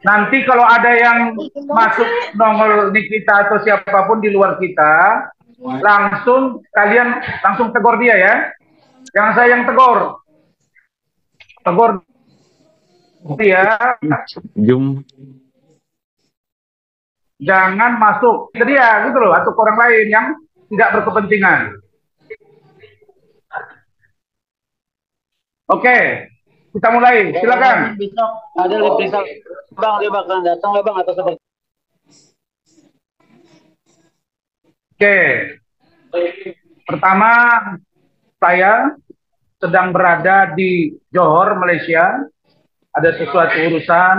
Nanti kalau ada yang masuk nongol Nikita atau siapapun di luar kita, langsung kalian langsung tegur dia ya. Jangan saya yang tegur. Tegur dia. Jum. Jangan masuk ke dia gitu loh, atau ke orang lain yang tidak berkepentingan. Oke, kita mulai. Silakan. Besok ada periksa bang, dia bakalan datang ya bang atau seperti? Oke, pertama saya sedang berada di Johor, Malaysia. Ada sesuatu urusan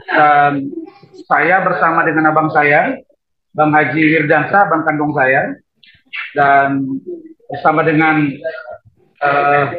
dan saya bersama dengan abang saya, Bang Haji Wirdansa, bang kandung saya, dan bersama dengan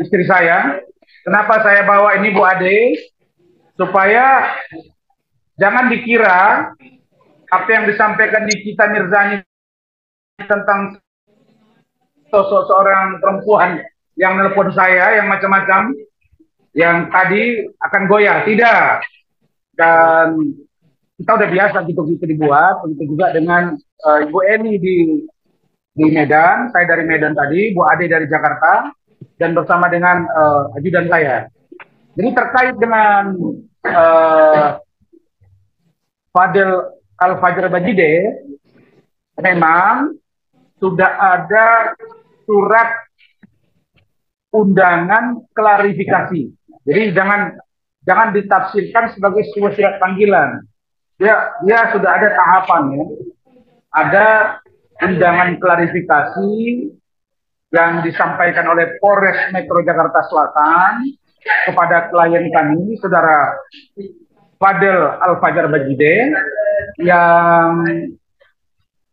istri saya. Kenapa saya bawa ini Bu Ade? Supaya jangan dikira apa yang disampaikan Nikita Mirzani tentang sosok seorang perempuan yang nelpon saya, yang macam-macam, yang tadi akan goyah. Tidak. Dan kita udah biasa gitu-gitu dibuat. Begitu juga dengan Ibu Eni di Medan, saya dari Medan tadi, Bu Ade dari Jakarta, dan bersama dengan ajudan saya. Jadi terkait dengan Fadel Al-Fajar Bajide, memang sudah ada surat undangan klarifikasi. Jadi jangan ditafsirkan sebagai sebuah surat panggilan. Dia sudah ada tahapannya. Ada undangan klarifikasi yang disampaikan oleh Polres Metro Jakarta Selatan kepada klien kami, Saudara Fadel Al-Fajar Bajide, yang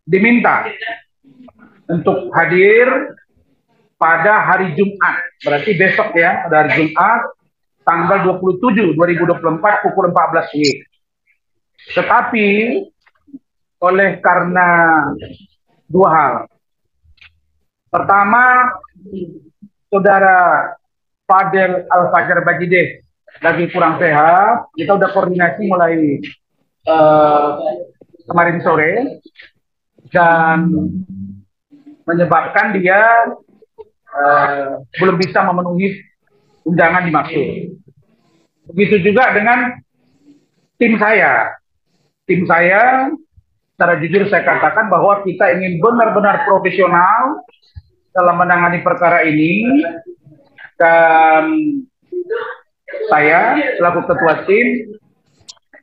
diminta untuk hadir pada hari Jumat, berarti besok ya, pada hari Jumat, tanggal 27/2024 pukul 14 WIB. Tetapi oleh karena dua hal. Pertama, Saudara Fadel Al-Fajar Bajide lagi kurang sehat. Kita udah koordinasi mulai kemarin sore, dan menyebabkan dia belum bisa memenuhi undangan dimaksud. Begitu juga dengan tim saya. Tim saya, secara jujur saya katakan bahwa kita ingin benar-benar profesional dalam menangani perkara ini, dan saya selaku ketua tim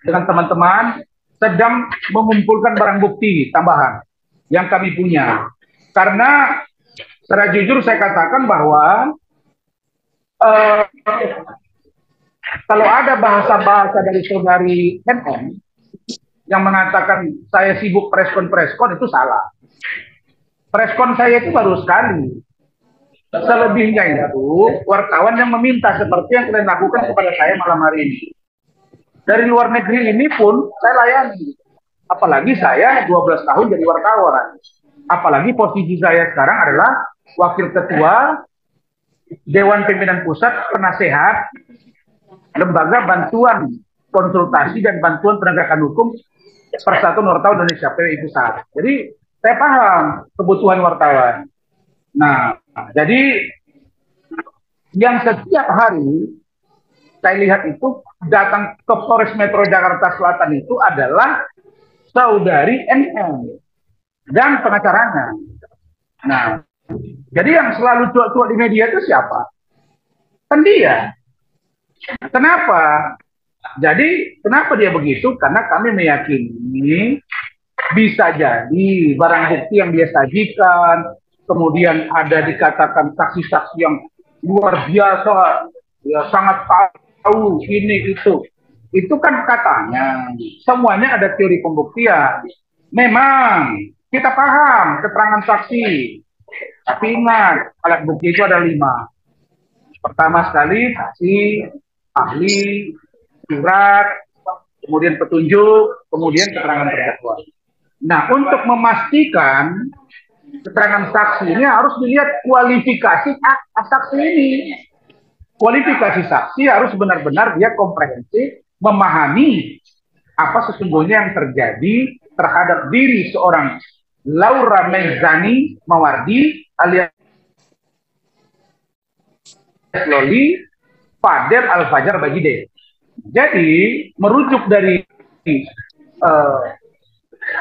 dengan teman-teman sedang mengumpulkan barang bukti tambahan yang kami punya. Karena secara jujur saya katakan bahwa kalau ada bahasa-bahasa dari saudari NM yang mengatakan saya sibuk preskon itu salah. Preskon saya itu baru sekali. Selebihnya itu wartawan yang meminta seperti yang kalian lakukan kepada saya malam hari ini. Dari luar negeri ini pun saya layani. Apalagi saya 12 tahun jadi wartawan. Apalagi posisi saya sekarang adalah Wakil Ketua Dewan Pimpinan Pusat Penasehat Lembaga Bantuan Konsultasi dan Bantuan Penegakan Hukum Persatuan Wartawan Indonesia, PWI Pusat. Jadi saya paham kebutuhan wartawan. Nah, jadi yang setiap hari saya lihat itu datang ke Polres Metro Jakarta Selatan itu adalah saudari NM dan pengacaranya. Nah, jadi yang selalu cuak-cuak di media itu siapa? Kan dia. Kenapa? Jadi kenapa dia begitu? Karena kami meyakini bisa jadi barang bukti yang dia sajikan, kemudian ada dikatakan saksi-saksi yang luar biasa, ya sangat tahu ini itu kan katanya. Semuanya ada teori pembuktian. Memang kita paham keterangan saksi, tapi ingat alat bukti itu ada 5. Pertama sekali saksi, ahli, surat, kemudian petunjuk, kemudian keterangan terdakwa. Nah, untuk memastikan keterangan saksi ini harus dilihat kualifikasi saksi ini. Kualifikasi saksi harus benar-benar dia komprehensif, memahami apa sesungguhnya yang terjadi terhadap diri seorang Laura Mezani Mawardi alias Loli Fadel Al-Fajar Bajide. Jadi merujuk dari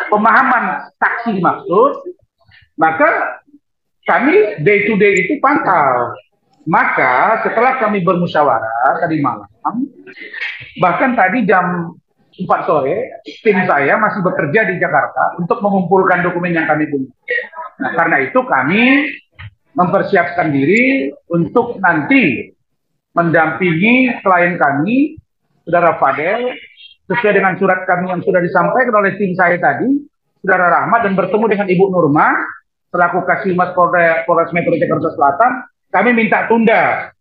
pemahaman saksi dimaksud, maka kami day to day itu pantau. Maka setelah kami bermusyawarah tadi malam, bahkan tadi jam 4 sore, tim saya masih bekerja di Jakarta untuk mengumpulkan dokumen yang kami punya. Nah, karena itu kami mempersiapkan diri untuk nanti mendampingi klien kami, Saudara Fadel, sesuai dengan surat kami yang sudah disampaikan oleh tim saya tadi, Saudara Rahmat, dan bertemu dengan Ibu Nurma, selaku Kasimat Polres Metro Jakarta Selatan, kami minta tunda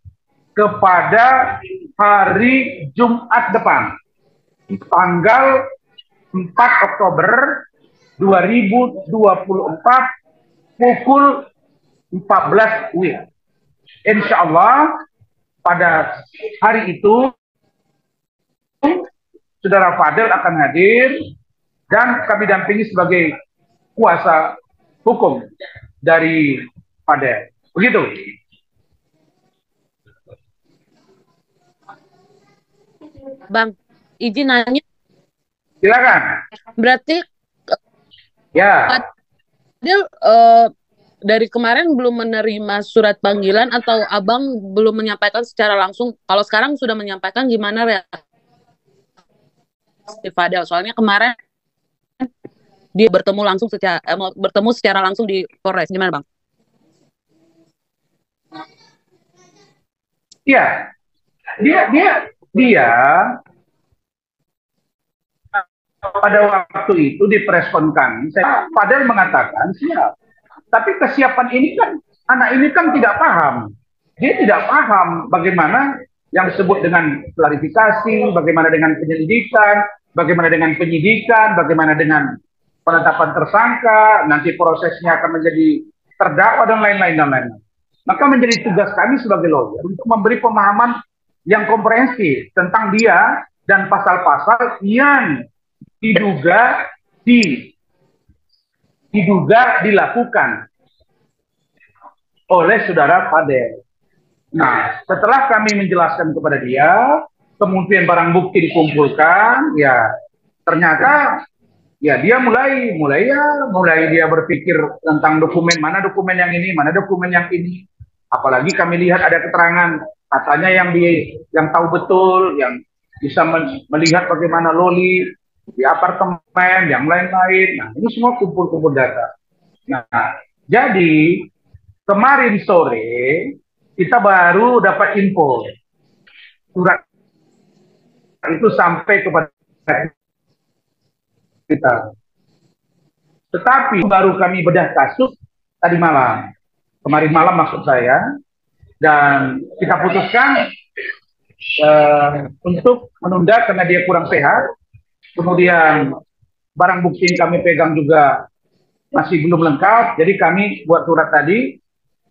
kepada hari Jumat depan, tanggal 4 Oktober 2024, pukul 14 WIB. Insya Allah pada hari itu Saudara Fadel akan hadir dan kami dampingi sebagai kuasa hukum dari Fadel. Begitu. Bang, izin nanya. Silakan. Berarti ya. Fadel dari kemarin belum menerima surat panggilan atau abang belum menyampaikan secara langsung? Kalau sekarang sudah menyampaikan, gimana reaksi Fadel? Soalnya kemarin dia bertemu secara langsung di Polres. Gimana, Bang? Iya, dia pada waktu itu di preskon kami, Fadel mengatakan siap. Tapi kesiapan ini kan, anak ini kan tidak paham. Dia tidak paham bagaimana yang disebut dengan klarifikasi, bagaimana dengan penyelidikan, bagaimana dengan penyidikan, bagaimana dengan penetapan tersangka, nanti prosesnya akan menjadi terdakwa dan lain-lain. Maka menjadi tugas kami sebagai lawyer untuk memberi pemahaman yang komprehensif tentang dia dan pasal-pasal yang diduga dilakukan oleh Saudara Fadel. Nah, setelah kami menjelaskan kepada dia, kemudian barang bukti dikumpulkan, ya ternyata ya dia mulai dia berpikir tentang dokumen, mana dokumen yang ini, mana dokumen yang ini. Apalagi kami lihat ada keterangan katanya yang tahu betul, yang bisa melihat bagaimana Loli di apartemen, yang lain-lain. Nah, ini semua kumpul-kumpul data. Nah, jadi kemarin sore kita baru dapat info surat itu sampai kepada kita. Tetapi baru kami bedah kasus tadi malam. Kemarin malam maksud saya. Dan kita putuskan untuk menunda karena dia kurang sehat. Kemudian barang bukti yang kami pegang juga masih belum lengkap. Jadi kami buat surat tadi.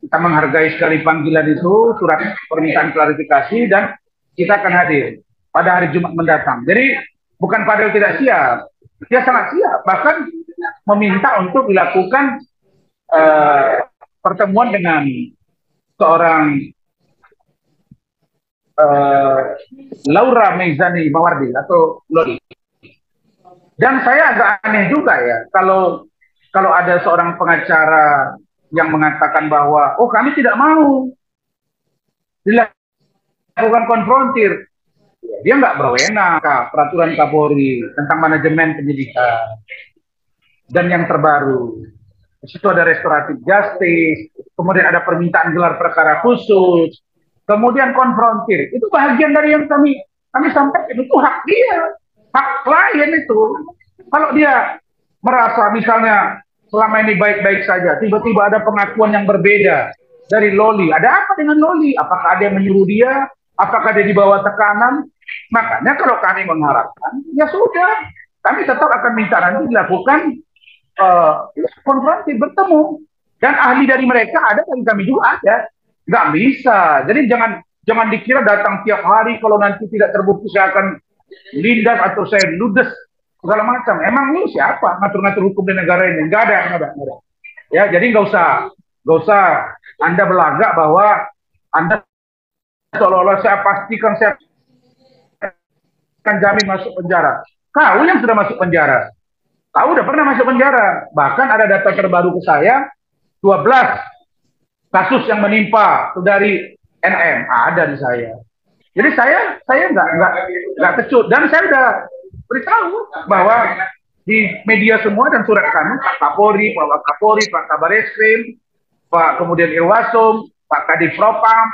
Kita menghargai sekali panggilan itu, surat permintaan klarifikasi, dan kita akan hadir pada hari Jumat mendatang. Jadi bukan Fadel tidak siap, dia sangat siap. Bahkan meminta untuk dilakukan pertemuan dengan seorang Laura Mezani Mawardi atau Loli. Dan saya agak aneh juga ya, kalau ada seorang pengacara yang mengatakan bahwa, oh kami tidak mau dilakukan konfrontir. Dia nggak berwenang, peraturan Kapolri tentang manajemen penyidikan. Dan yang terbaru, di situ ada restoratif justice, kemudian ada permintaan gelar perkara khusus, kemudian konfrontir. Itu bagian dari yang kami sampaikan, itu hak dia, hak klien itu. Kalau dia merasa misalnya selama ini baik-baik saja, tiba-tiba ada pengakuan yang berbeda dari Loli. Ada apa dengan Loli? Apakah ada yang menyuruh dia? Apakah dia dibawa tekanan? Makanya kalau kami mengharapkan, ya sudah, kami tetap akan minta nanti dilakukan konfrontasi, bertemu. Dan ahli dari mereka ada, dan kami juga ada. Nggak bisa. Jadi jangan dikira datang tiap hari, kalau nanti tidak terbukti saya akan lindas atau saya ludes segala macam. Emang lu siapa ngatur-ngatur hukum di negara ini? Nggak ada, nggak ada, nggak ada. Ya, jadi nggak usah Anda belagak bahwa Anda seolah-olah saya pastikan saya akan jamin masuk penjara. Kau yang sudah masuk penjara. Kau udah pernah masuk penjara. Bahkan ada data terbaru ke saya, 12 kasus yang menimpa dari NM ada di saya. Jadi saya nggak kecut, dan saya udah beritahu bahwa di media semua dan surat kami, Pak Kapolri, Pak Wakapolri, Pak Kabar Eskrim, Pak kemudian Irwasum, Pak Kadif Propam,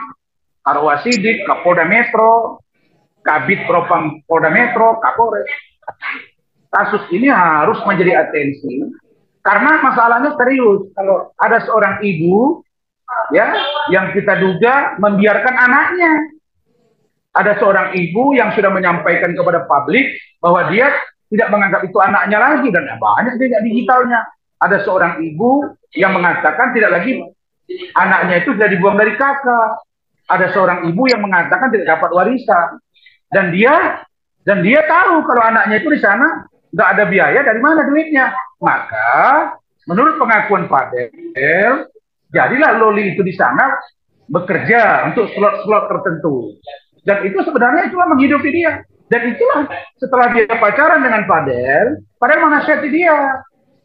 Karwasidik, Kapolda Metro, Kabid Propam Polda Metro, Kapolres. Kasus ini harus menjadi atensi karena masalahnya serius. Kalau ada seorang ibu ya yang kita duga membiarkan anaknya, ada seorang ibu yang sudah menyampaikan kepada publik bahwa dia tidak menganggap itu anaknya lagi, dan banyak jejak digitalnya. Ada seorang ibu yang mengatakan tidak lagi anaknya itu sudah dibuang dari kakak. Ada seorang ibu yang mengatakan tidak dapat warisan, dan dia tahu kalau anaknya itu di sana nggak ada biaya, dari mana duitnya. Maka menurut pengakuan Fadel, jadilah Loli itu di sana bekerja untuk slot-slot tertentu. Dan itu sebenarnya itulah menghidupi dia. Dan itulah setelah dia pacaran dengan Fadel menasihati dia.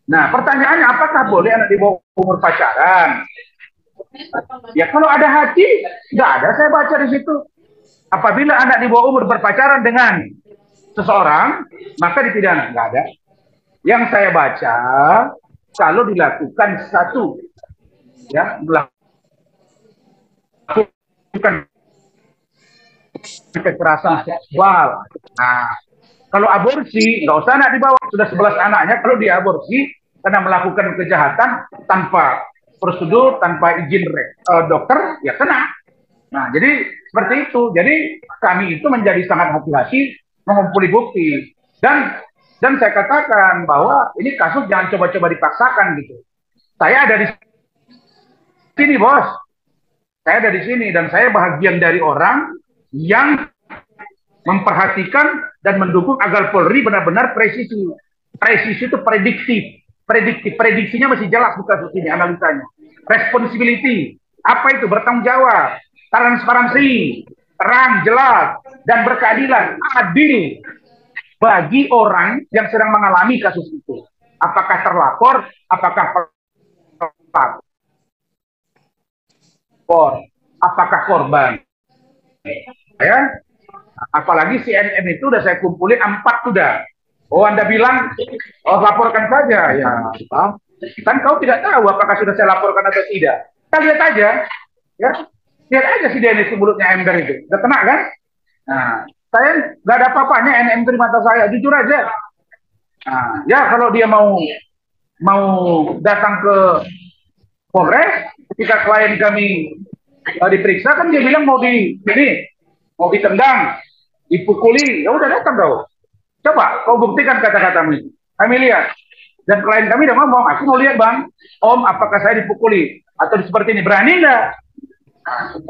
Nah, pertanyaannya, apakah boleh anak di bawah umur pacaran? Ya kalau ada hati, nggak ada saya baca di situ. Apabila anak di bawah umur berpacaran dengan seseorang, maka dipidana. Nggak ada. Yang saya baca, kalau dilakukan satu, ya, melakukan kekerasan seksual. Nah, kalau aborsi, nggak usah anak di bawah, sudah 11 anaknya, kalau diaborsi karena melakukan kejahatan tanpa prosedur, tanpa izin dokter, ya kena. Nah, jadi seperti itu. Jadi kami itu menjadi sangat hati-hati mengumpuli bukti. Dan saya katakan bahwa ini kasus jangan coba-coba dipaksakan gitu. Saya ada di sini, bos. Saya ada di sini, dan saya bahagian dari orang yang memperhatikan dan mendukung agar Polri benar-benar presisi. Presisi itu prediktif. Prediksinya masih jelas di kasus ini, analisanya. Responsibility. Apa itu? Bertanggung jawab. Transparansi. Terang, jelas. Dan berkeadilan. Adil. Bagi orang yang sedang mengalami kasus itu. Apakah terlapor, apakah pelapor, apakah korban. Ya, apalagi CNN itu udah saya kumpulin 4 sudah. Oh, Anda bilang, oh laporkan saja. Ya, kan kau tidak tahu apakah sudah saya laporkan atau tidak. Kita lihat aja, ya, lihat aja si Dennis mulutnya ember itu, udah kena kan? Nah, saya nggak ada apa-apanya NM di mata saya, jujur aja. Nah, ya kalau dia mau datang ke Polres, ketika klien kami diperiksa kan dia bilang mau ditendang, dipukuli, ya udah datang kau. Coba kau buktikan kata-katamu itu. Kami lihat. Dan klien kami udah ngomong, aku mau lihat bang, om apakah saya dipukuli atau seperti ini, berani nggak?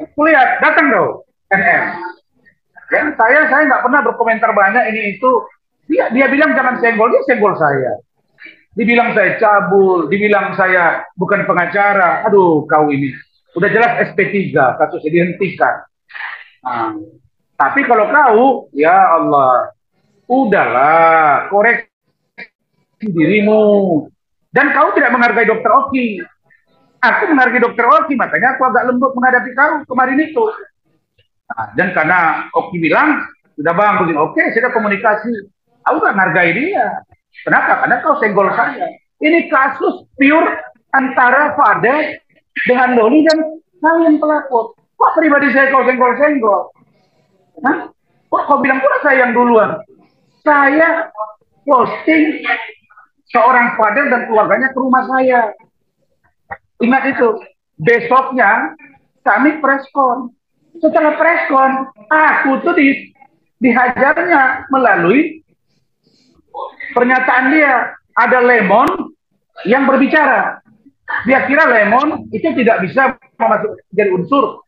Aku lihat, datang kau NM. Ya, saya nggak pernah berkomentar banyak ini itu. Dia bilang jangan senggol, dia senggol saya. Dibilang saya cabul, dibilang saya bukan pengacara. Aduh, kau ini udah jelas SP3, kasusnya dihentikan. Nah, tapi kalau kau, ya Allah, udahlah, koreksi dirimu. Dan kau tidak menghargai Dokter Oki. Aku menghargai Dokter Oki, makanya aku agak lembut menghadapi kau kemarin itu. Nah, dan karena Oki bilang, sudah bang, begini, oke, saya komunikasi. Aku gak menghargai dia. Kenapa? Karena kau senggol saya. Ini kasus pure antara Fadel dengan Loli dan kalian pelapor. Kok pribadi saya kau senggol-senggol? Kok kau bilang pula saya yang duluan? Saya posting seorang Fadel dan keluarganya ke rumah saya. Ingat itu. Besoknya kami preskon. Setelah preskon, aku tuh dihajarnya melalui pernyataan dia. Ada Lemon yang berbicara. Dia kira Lemon itu tidak bisa masuk jadi unsur.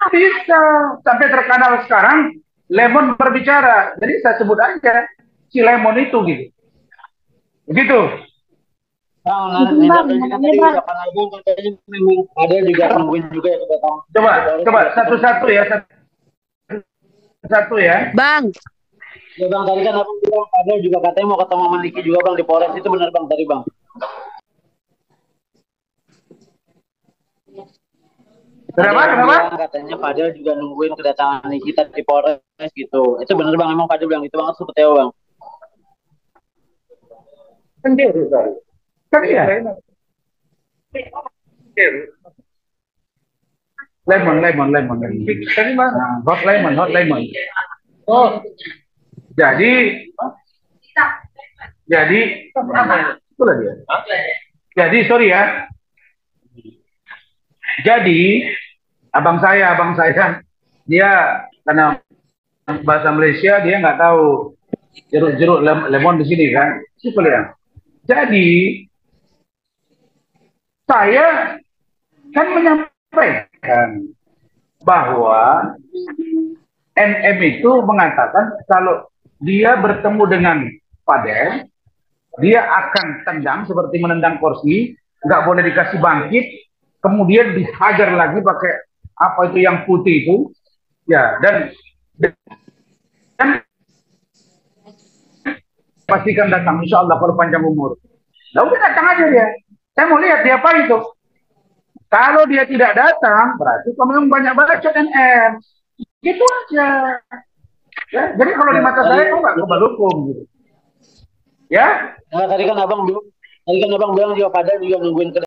Bisa. Sampai terkenal sekarang Lemon berbicara. Jadi saya sebut aja. si Lemon itu gitu. Begitu. Bang, nanti tadi ucapan abang katanya memang ada juga nungguin juga ya kedatangan. Coba satu-satu ya, satu ya. Bang, Ya bang, tadi kan abang bilang ada juga katanya mau ketemu sama Niki juga bang di Polres, itu benar bang tadi bang? Kenapa? Katanya Fadel juga nungguin kedatangan Niki di Polres gitu. Itu benar bang, emang Fadel bilang itu banget seperti apa bang? Sendiri. Kan iya. Lemon. Tadi mana? Hot lemon. Oh, jadi itulah dia. Jadi sorry ya. Jadi abang saya dia karena bahasa Malaysia dia nggak tahu jeruk lemon di sini kan. Itu ya. Jadi saya kan menyampaikan bahwa NM itu mengatakan kalau dia bertemu dengan Fadel, dia akan tendang seperti menendang kursi, nggak boleh dikasih bangkit, kemudian dihajar lagi pakai apa itu yang putih itu, ya dan pastikan datang, insya Allah kalau panjang umur. Lalu datang aja dia. Saya mau lihat dia apa itu. Kalau dia tidak datang, berarti kamu memang banyak bacot NM. Gitu aja. Ya, jadi kalau di mata saya itu nggak kebal hukum gitu. Ya? Nah, tadi kan abang bilang juga Fadel juga nungguin